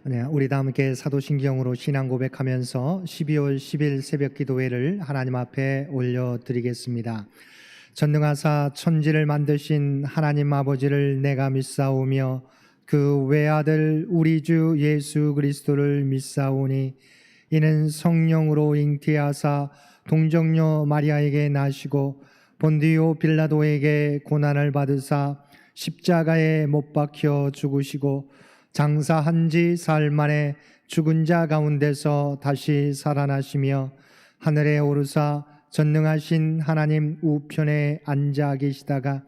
네, 우리 다 함께 사도신경으로 신앙 고백하면서 12월 10일 새벽 기도회를 하나님 앞에 올려드리겠습니다. 전능하사 천지를 만드신 하나님 아버지를 내가 믿사오며 그 외아들 우리 주 예수 그리스도를 믿사오니 이는 성령으로 잉태하사 동정녀 마리아에게 나시고 본디오 빌라도에게 고난을 받으사 십자가에 못 박혀 죽으시고 장사한 지 사흘 만에 죽은 자 가운데서 다시 살아나시며 하늘에 오르사 전능하신 하나님 우편에 앉아 계시다가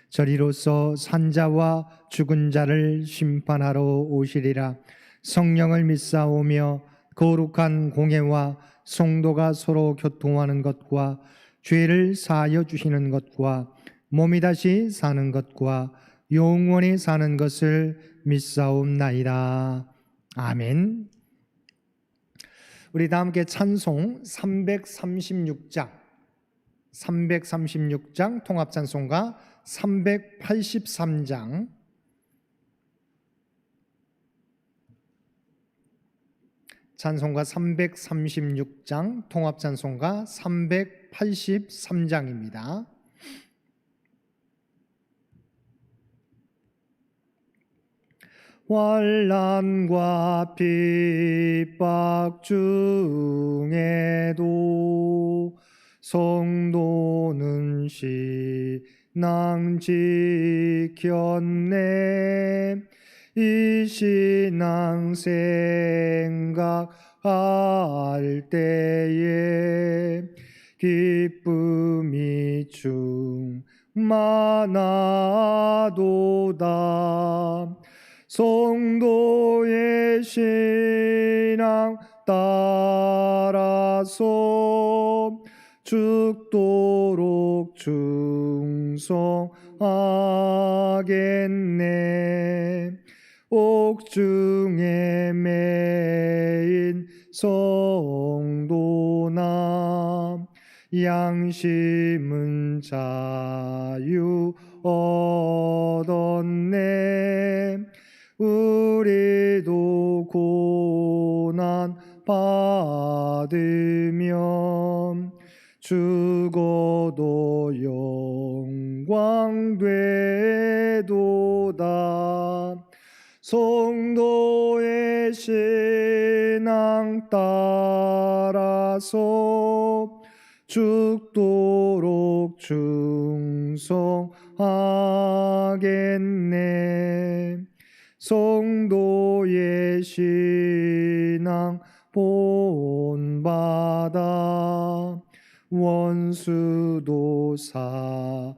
저리로서 산자와 죽은 자를 심판하러 오시리라. 성령을 믿사오며 거룩한 공예와 성도가 서로 교통하는 것과 죄를 사하여 주시는 것과 몸이 다시 사는 것과 영원히 사는 것을 믿사옵나이다. 아멘. 우리 다 함께 찬송 336장 통합찬송가 383장 찬송가 336장 통합찬송가 383장입니다. 환난과 핍박 중에도 성도는 신앙 지켰네. 이 신앙 생각할 때에 기쁨이 충만하도다. 성도의 신앙 따라서 죽도록 충성하겠네. 옥중에 매인 성도나 양심은 자유 얻었네. 우리도 고난 받으면 죽어도 영광 되도다. 성도의 신앙 따라서 죽도록 충성하겠네. 성도의 신앙 본받아 원수도 사랑하겠네.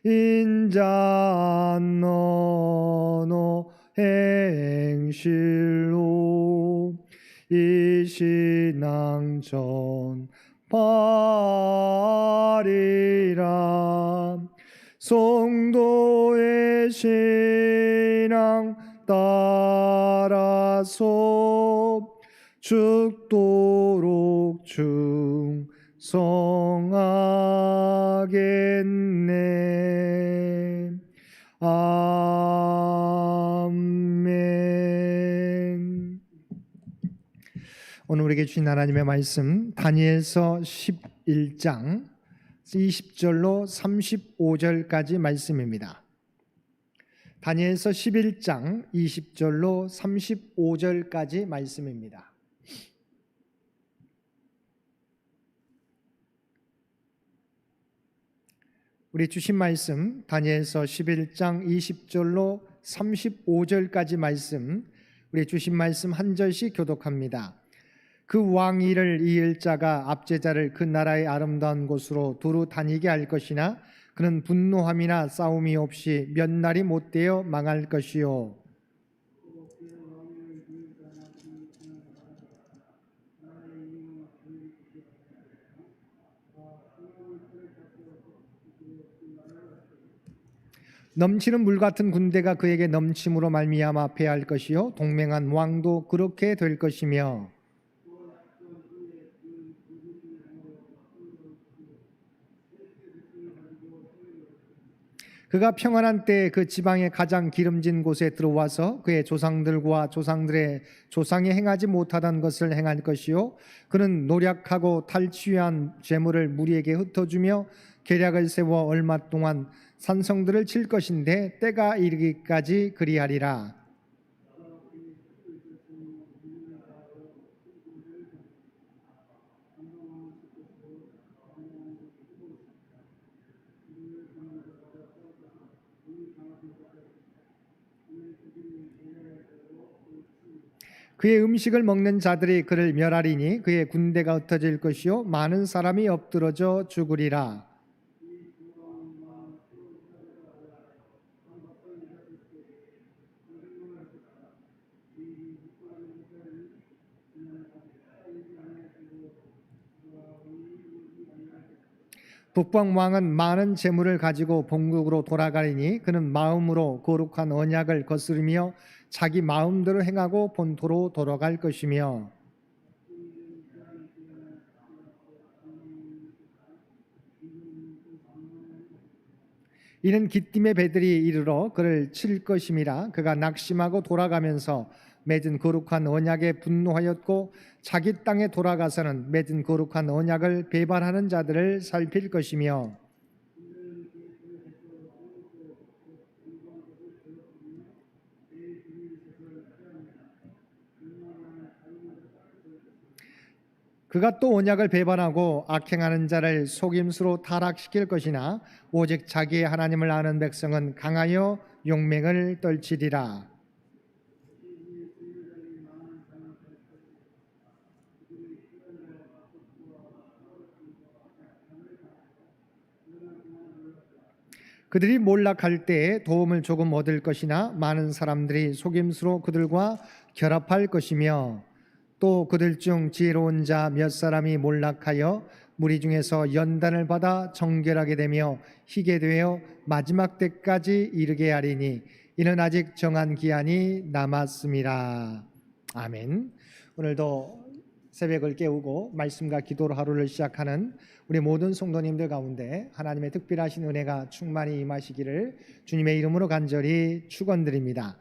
인자한 언어 행실로 이 신앙 전파리라. 성도의 신앙 따라서 죽도록 충성하겠네. 아멘. 오늘 우리에게 주신 하나님의 말씀 다니엘서 11장 20절로 35절까지 말씀입니다. 다니엘서 11장 20절로 35절까지 말씀입니다. 우리 주신 말씀 다니엘서 11장 20절로 35절까지 말씀, 우리 주신 말씀 한 절씩 교독합니다. 그 왕위를 이을 자가 압제자를 그 나라의 아름다운 곳으로 두루 다니게 할 것이나 그는 분노함이나 싸움이 없이 몇 날이 못되어 망할 것이요. 넘치는 물 같은 군대가 그에게 넘침으로 말미암아 패할 것이요. 동맹한 왕도 그렇게 될 것이며 그가 평안한 때에 그 지방의 가장 기름진 곳에 들어와서 그의 조상들과 조상들의 조상이 행하지 못하던 것을 행할 것이요 그는 노력하고 탈취한 재물을 무리에게 흩어주며 계략을 세워 얼마 동안 산성들을 칠 것인데 때가 이르기까지 그리하리라. 그의 음식을 먹는 자들이 그를 멸하리니 그의 군대가 흩어질 것이요 많은 사람이 엎드러져 죽으리라. 북방 왕은 많은 재물을 가지고 본국으로 돌아가리니 그는 마음으로 거룩한 언약을 거스르며 자기 마음대로 행하고 본토로 돌아갈 것이며 이는 기띔의 배들이 이르러 그를 칠 것임이라. 그가 낙심하고 돌아가면서 맺은 거룩한 언약에 분노하였고 자기 땅에 돌아가서는 맺은 거룩한 언약을 배반하는 자들을 살필 것이며 그가 또 언약을 배반하고 악행하는 자를 속임수로 타락시킬 것이나 오직 자기의 하나님을 아는 백성은 강하여 용맹을 떨치리라. 그들이 몰락할 때에 도움을 조금 얻을 것이나 많은 사람들이 속임수로 그들과 결합할 것이며 또 그들 중 지혜로운 자 몇 사람이 몰락하여 무리 중에서 연단을 받아 정결하게 되며 희게 되어 마지막 때까지 이르게 하리니 이는 아직 정한 기한이 남았습니다. 아멘. 오늘도 새벽을 깨우고 말씀과 기도로 하루를 시작하는 우리 모든 성도님들 가운데 하나님의 특별하신 은혜가 충만히 임하시기를 주님의 이름으로 간절히 축원드립니다.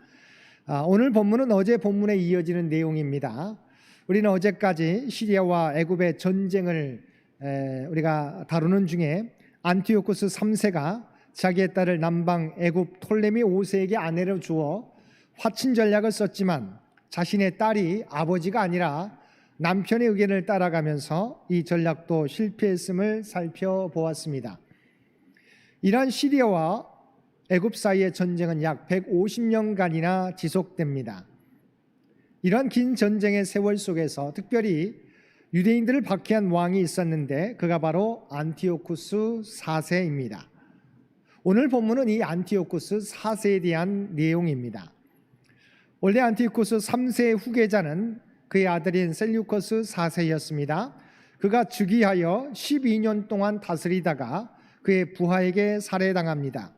오늘 본문은 어제 본문에 이어지는 내용입니다. 우리는 어제까지 시리아와 애굽의 전쟁을 우리가 다루는 중에 안티오쿠스 3세가 자기의 딸을 남방 애굽 톨레미 5세에게 아내로 주어 화친 전략을 썼지만 자신의 딸이 아버지가 아니라 남편의 의견을 따라가면서 이 전략도 실패했음을 살펴보았습니다. 이러한 시리아와 애굽 사이의 전쟁은 약 150년간이나 지속됩니다. 이러한 긴 전쟁의 세월 속에서 특별히 유대인들을 박해한 왕이 있었는데 그가 바로 안티오쿠스 4세입니다. 오늘 본문은 이 안티오쿠스 4세에 대한 내용입니다. 원래 안티오쿠스 3세의 후계자는 그의 아들인 셀류커스 4세였습니다. 그가 즉위하여 12년 동안 다스리다가 그의 부하에게 살해당합니다.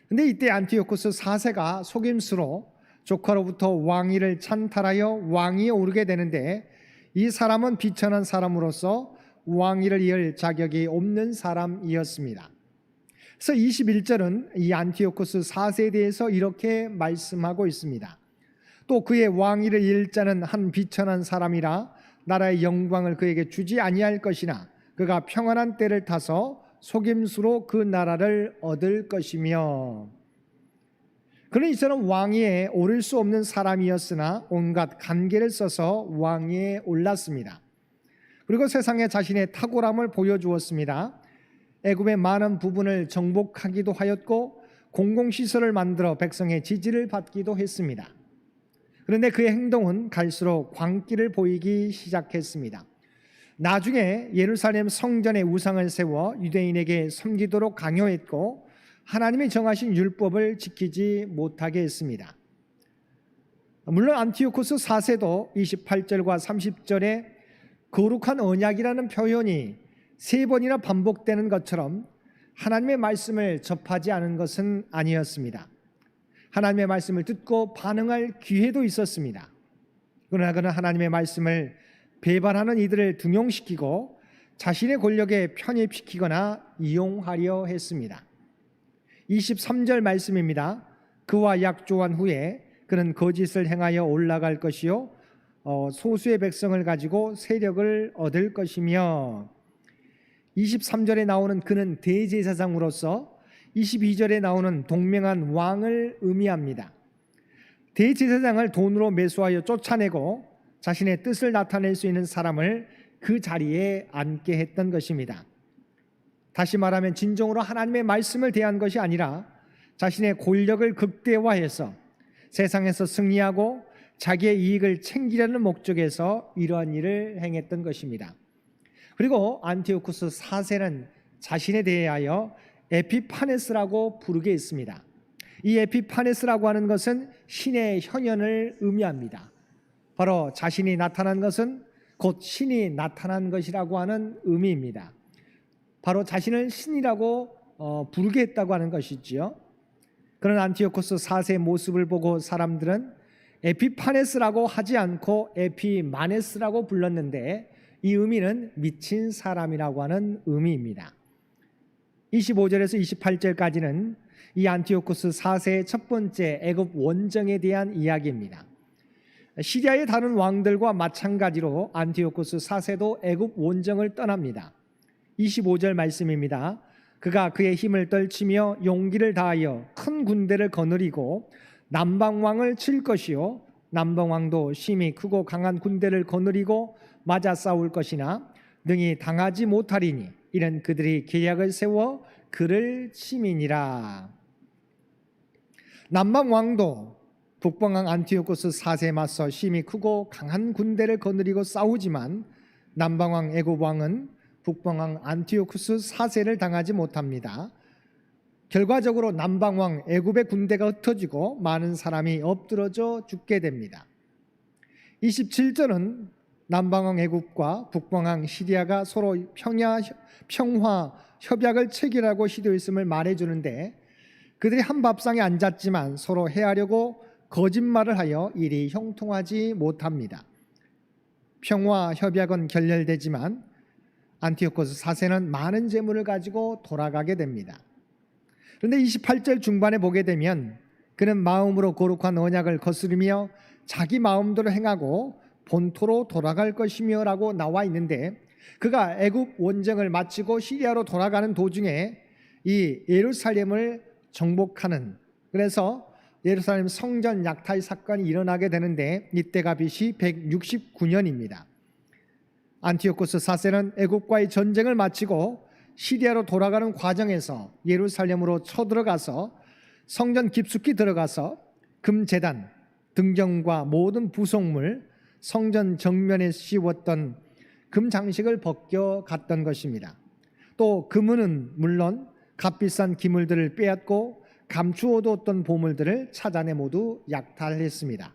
그런데 이때 안티오쿠스 4세가 속임수로 조카로부터 왕위를 찬탈하여 왕위에 오르게 되는데 이 사람은 비천한 사람으로서 왕위를 이을 자격이 없는 사람이었습니다. 그래서 21절은 이 안티오쿠스 4세에 대해서 이렇게 말씀하고 있습니다. 또 그의 왕위를 이을 자는 한 비천한 사람이라 나라의 영광을 그에게 주지 아니할 것이나 그가 평안한 때를 타서 속임수로 그 나라를 얻을 것이며 그는 이처럼 왕위에 오를 수 없는 사람이었으나 온갖 간계를 써서 왕위에 올랐습니다. 그리고 세상에 자신의 탁월함을 보여주었습니다. 애굽의 많은 부분을 정복하기도 하였고 공공시설을 만들어 백성의 지지를 받기도 했습니다. 그런데 그의 행동은 갈수록 광기를 보이기 시작했습니다. 나중에 예루살렘 성전에 우상을 세워 유대인에게 섬기도록 강요했고 하나님이 정하신 율법을 지키지 못하게 했습니다. 물론 안티오쿠스 4세도 28절과 30절에 거룩한 언약이라는 표현이 3번이나 반복되는 것처럼 하나님의 말씀을 접하지 않은 것은 아니었습니다. 하나님의 말씀을 듣고 반응할 기회도 있었습니다. 그러나 그는 하나님의 말씀을 배반하는 이들을 등용시키고 자신의 권력에 편입시키거나 이용하려 했습니다. 23절 말씀입니다. 그와 약조한 후에 그는 거짓을 행하여 올라갈 것이요 소수의 백성을 가지고 세력을 얻을 것이며, 23절에 나오는 그는 대제사장으로서 22절에 나오는 동명한 왕을 의미합니다. 대제사장을 돈으로 매수하여 쫓아내고 자신의 뜻을 나타낼 수 있는 사람을 그 자리에 앉게 했던 것입니다. 다시 말하면 진정으로 하나님의 말씀을 대한 것이 아니라 자신의 권력을 극대화해서 세상에서 승리하고 자기의 이익을 챙기려는 목적에서 이러한 일을 행했던 것입니다. 그리고 안티오쿠스 4세는 자신에 대하여 에피파네스라고 부르게 있습니다. 이 에피파네스라고 하는 것은 신의 현현을 의미합니다. 바로 자신이 나타난 것은 곧 신이 나타난 것이라고 하는 의미입니다. 바로 자신을 신이라고 부르게 했다고 하는 것이지요. 그런 안티오쿠스 4세의 모습을 보고 사람들은 에피파네스라고 하지 않고 에피마네스라고 불렀는데, 이 의미는 미친 사람이라고 하는 의미입니다. 25절에서 28절까지는 이 안티오쿠스 4세의 첫 번째 애굽 원정에 대한 이야기입니다. 시리아의 다른 왕들과 마찬가지로 안티오쿠스 4세도 애굽 원정을 떠납니다. 25절 말씀입니다. 그가 그의 힘을 떨치며 용기를 다하여 큰 군대를 거느리고 남방왕을 칠 것이요 남방왕도 심히 크고 강한 군대를 거느리고 맞아 싸울 것이나 능히 당하지 못하리니 이는 그들이 계략을 세워 그를 치미니라. 남방왕도 북방왕 안티오쿠스 4세에 맞서 심히 크고 강한 군대를 거느리고 싸우지만 남방왕 애굽왕은 북방왕 안티오쿠스 4세를 당하지 못합니다. 결과적으로 남방왕 애굽의 군대가 흩어지고 많은 사람이 엎드러져 죽게 됩니다. 27절은 남방왕 애굽과 북방왕 시리아가 서로 평화 협약을 체결하고 시도했음을 말해주는데, 그들이 한 밥상에 앉았지만 서로 해하려고 거짓말을 하여 일이 형통하지 못합니다. 평화 협약은 결렬되지만 안티오쿠스 4세는 많은 재물을 가지고 돌아가게 됩니다. 그런데 28절 중반에 보게 되면 그는 마음으로 거룩한 언약을 거스르며 자기 마음대로 행하고 본토로 돌아갈 것이며 라고 나와 있는데, 그가 애굽 원정을 마치고 시리아로 돌아가는 도중에 이 예루살렘을 정복하는, 그래서 예루살렘 성전 약탈 사건이 일어나게 되는데, 이때가 BC 169년입니다. 안티오쿠스 4세는 애굽과의 전쟁을 마치고 시리아로 돌아가는 과정에서 예루살렘으로 쳐들어가서 성전 깊숙이 들어가서 금제단, 등경과 모든 부속물, 성전 정면에 씌웠던 금 장식을 벗겨 갔던 것입니다. 또 금은 물론 값비싼 기물들을 빼앗고 감추어뒀던 보물들을 찾아내 모두 약탈했습니다.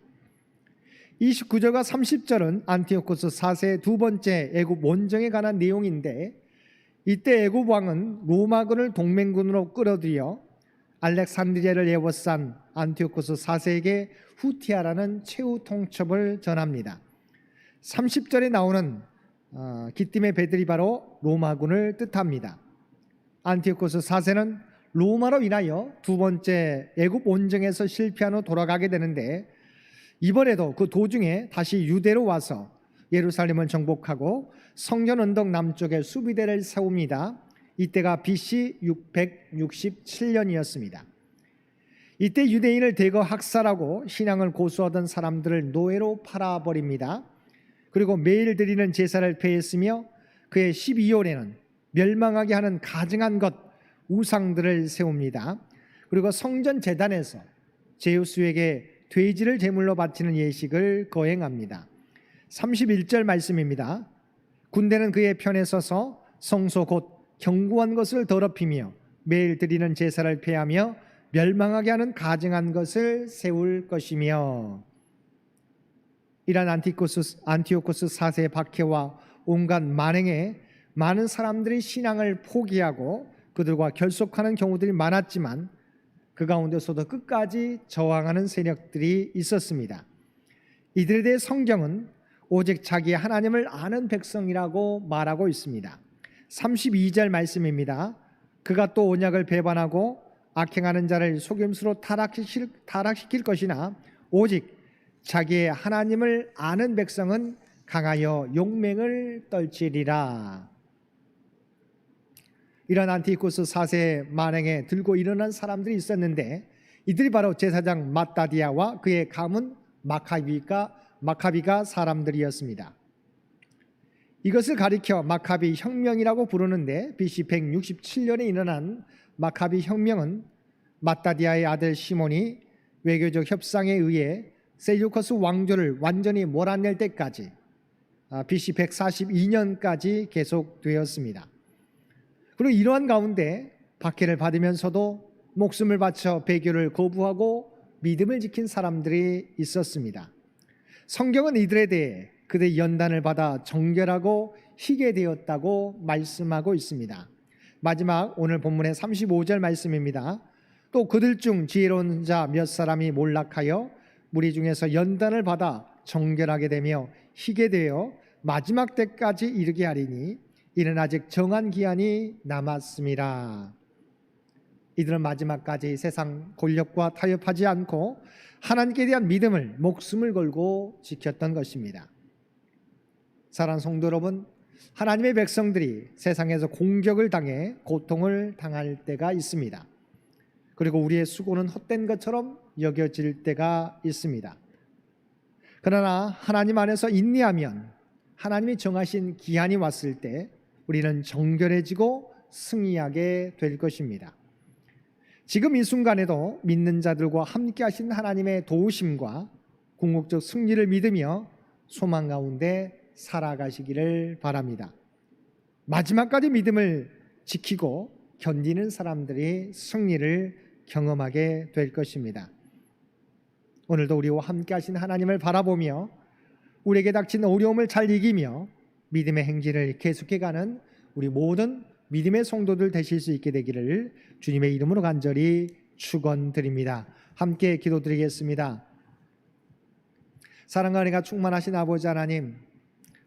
29절과 30절은 안티오쿠스 4세의 두 번째 애굽 원정에 관한 내용인데, 이때 애굽 왕은 로마군을 동맹군으로 끌어들여 알렉산드리아를 에워싼 안티오쿠스 4세에게 후티아라는 최후 통첩을 전합니다. 30절에 나오는 기띔의 배들이 바로 로마군을 뜻합니다. 안티오쿠스 4세는 로마로 인하여 두 번째 애굽 원정에서 실패한 후 돌아가게 되는데, 이번에도 그 도중에 다시 유대로 와서 예루살렘을 정복하고 성전 언덕 남쪽에 수비대를 세웁니다. 이때가 BC 667년이었습니다. 이때 유대인을 대거 학살하고 신앙을 고수하던 사람들을 노예로 팔아버립니다. 그리고 매일 드리는 제사를 폐했으며 그의 12월에는 멸망하게 하는 가증한 것, 우상들을 세웁니다. 그리고 성전 제단에서 제우스에게 돼지를 제물로 바치는 예식을 거행합니다. 31절 말씀입니다. 군대는 그의 편에 서서 성소 곧 견고한 것을 더럽히며 매일 드리는 제사를 폐하며 멸망하게 하는 가증한 것을 세울 것이며, 이란 안티오쿠스 4세의 박해와 온갖 만행에 많은 사람들이 신앙을 포기하고 그들과 결속하는 경우들이 많았지만 그 가운데서도 끝까지 저항하는 세력들이 있었습니다. 이들에 대해 성경은 오직 자기 하나님을 아는 백성이라고 말하고 있습니다. 32절 말씀입니다. 그가 또 언약을 배반하고 악행하는 자를 속임수로 타락시킬 것이나 오직 자기의 하나님을 아는 백성은 강하여 용맹을 떨치리라. 이런 안티쿠스 4세 만행에 들고 일어난 사람들이 있었는데 이들이 바로 제사장 마따디아와 그의 가문 마카비가 사람들이었습니다. 이것을 가리켜 마카비 혁명이라고 부르는데 BC 167년에 일어난 마카비 혁명은 마따디아의 아들 시몬이 외교적 협상에 의해 셀류커스 왕조를 완전히 몰아낼 때까지 BC 142년까지 계속되었습니다. 그리고 이러한 가운데 박해를 받으면서도 목숨을 바쳐 배교를 거부하고 믿음을 지킨 사람들이 있었습니다. 성경은 이들에 대해 그들의 연단을 받아 정결하고 희게 되었다고 말씀하고 있습니다. 마지막 오늘 본문의 35절 말씀입니다. 또 그들 중 지혜로운 자 몇 사람이 몰락하여 무리 중에서 연단을 받아 정결하게 되며 희게 되어 마지막 때까지 이르게 하리니 이는 아직 정한 기한이 남았습니다. 이들은 마지막까지 세상 권력과 타협하지 않고 하나님께 대한 믿음을 목숨을 걸고 지켰던 것입니다. 사랑하는 성도 여러분, 하나님의 백성들이 세상에서 공격을 당해 고통을 당할 때가 있습니다. 그리고 우리의 수고는 헛된 것처럼 여겨질 때가 있습니다. 그러나 하나님 안에서 인내하면 하나님이 정하신 기한이 왔을 때 우리는 정결해지고 승리하게 될 것입니다. 지금 이 순간에도 믿는 자들과 함께 하신 하나님의 도우심과 궁극적 승리를 믿으며 소망 가운데 살아가시기를 바랍니다. 마지막까지 믿음을 지키고 견디는 사람들이 승리를 경험하게 될 것입니다. 오늘도 우리와 함께 하신 하나님을 바라보며 우리에게 닥친 어려움을 잘 이기며 믿음의 행진을 계속해가는 우리 모든 믿음의 성도들 되실 수 있게 되기를 주님의 이름으로 간절히 축원드립니다. 함께 기도드리겠습니다. 사랑과 은혜가 충만하신 아버지 하나님,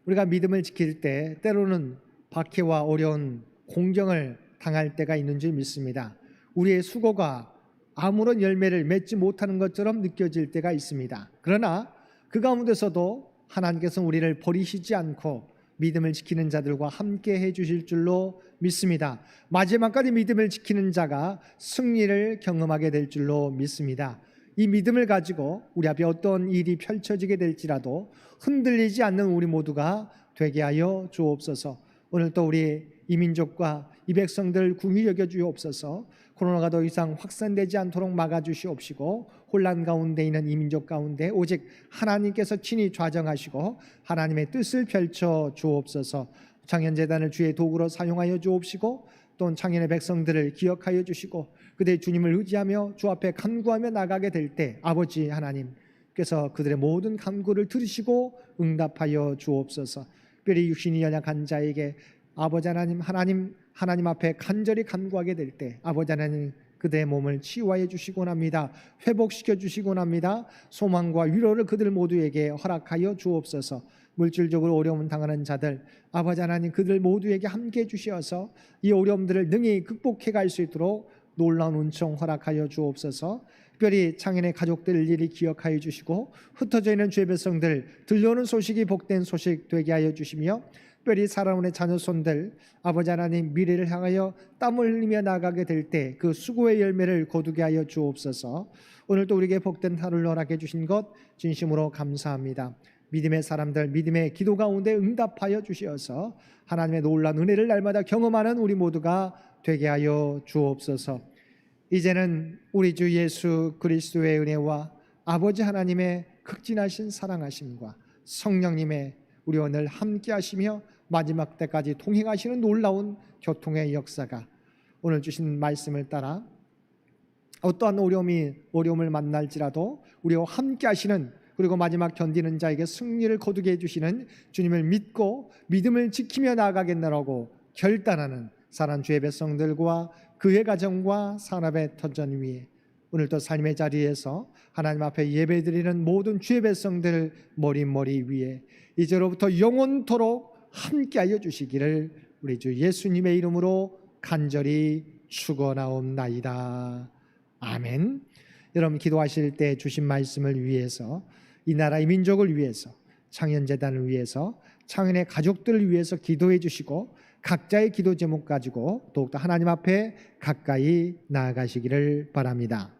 우리가 믿음을 지킬 때 때로는 박해와 어려운 공경을 당할 때가 있는 줄 믿습니다. 우리의 수고가 아무런 열매를 맺지 못하는 것처럼 느껴질 때가 있습니다. 그러나 그 가운데서도 하나님께서는 우리를 버리시지 않고 믿음을 지키는 자들과 함께 해주실 줄로 믿습니다. 마지막까지 믿음을 지키는 자가 승리를 경험하게 될 줄로 믿습니다. 이 믿음을 가지고 우리 앞에 어떤 일이 펼쳐지게 될지라도 흔들리지 않는 우리 모두가 되게 하여 주옵소서. 오늘 또 우리 이 민족과 이 백성들 궁히 여겨주옵소서. 코로나가 더 이상 확산되지 않도록 막아주시옵시고 혼란 가운데 있는 이 민족 가운데 오직 하나님께서 친히 좌정하시고 하나님의 뜻을 펼쳐 주옵소서. 창현재단을 주의 도구로 사용하여 주옵시고 또 창현의 백성들을 기억하여 주시고 그들의 주님을 의지하며 주 앞에 간구하며 나가게 될 때 아버지 하나님께서 그들의 모든 간구를 들으시고 응답하여 주옵소서. 특별히 육신이 연약한 자에게 아버지 하나님 앞에 간절히 간구하게 될 때 아버지 하나님 그들의 몸을 치유하여 주시곤 합니다. 회복시켜 주시곤 합니다. 소망과 위로를 그들 모두에게 허락하여 주옵소서. 물질적으로 어려움 당하는 자들 아버지 하나님 그들 모두에게 함께 주시어서 이 어려움들을 능히 극복해 갈 수 있도록 놀라운 은총 허락하여 주옵소서. 특별히 창현의 가족들을 일일이 기억하여 주시고 흩어져 있는 주의 백성들 들려오는 소식이 복된 소식 되게 하여 주시며 특별히 살아오는 자녀손들 아버지 하나님 미래를 향하여 땀을 흘리며 나가게 될 때 그 수고의 열매를 거두게 하여 주옵소서. 오늘도 우리에게 복된 하루를 허락해 주신 것 진심으로 감사합니다. 믿음의 사람들 믿음의 기도 가운데 응답하여 주시어서 하나님의 놀라운 은혜를 날마다 경험하는 우리 모두가 되게 하여 주옵소서. 이제는 우리 주 예수 그리스도의 은혜와 아버지 하나님의 극진하신 사랑하심과 성령님의 우리 오늘 함께 하시며 마지막 때까지 동행하시는 놀라운 교통의 역사가 오늘 주신 말씀을 따라 어떠한 어려움을 만날지라도 우리와 함께 하시는 그리고 마지막 견디는 자에게 승리를 거두게 해주시는 주님을 믿고 믿음을 지키며 나아가겠노라고 결단하는 사랑하는 주의 백성들과 그의 가정과 산업의 터전 위에 오늘도 삶의 자리에서 하나님 앞에 예배드리는 모든 주의 백성들 머리 위에 이제로부터 영원토록 함께하여 주시기를 우리 주 예수님의 이름으로 간절히 축원하옵나이다. 아멘. 여러분 기도하실 때 주신 말씀을 위해서, 이 나라의 민족을 위해서, 창현재단을 위해서, 창현의 가족들을 위해서 기도해 주시고 각자의 기도 제목 가지고 더욱더 하나님 앞에 가까이 나아가시기를 바랍니다.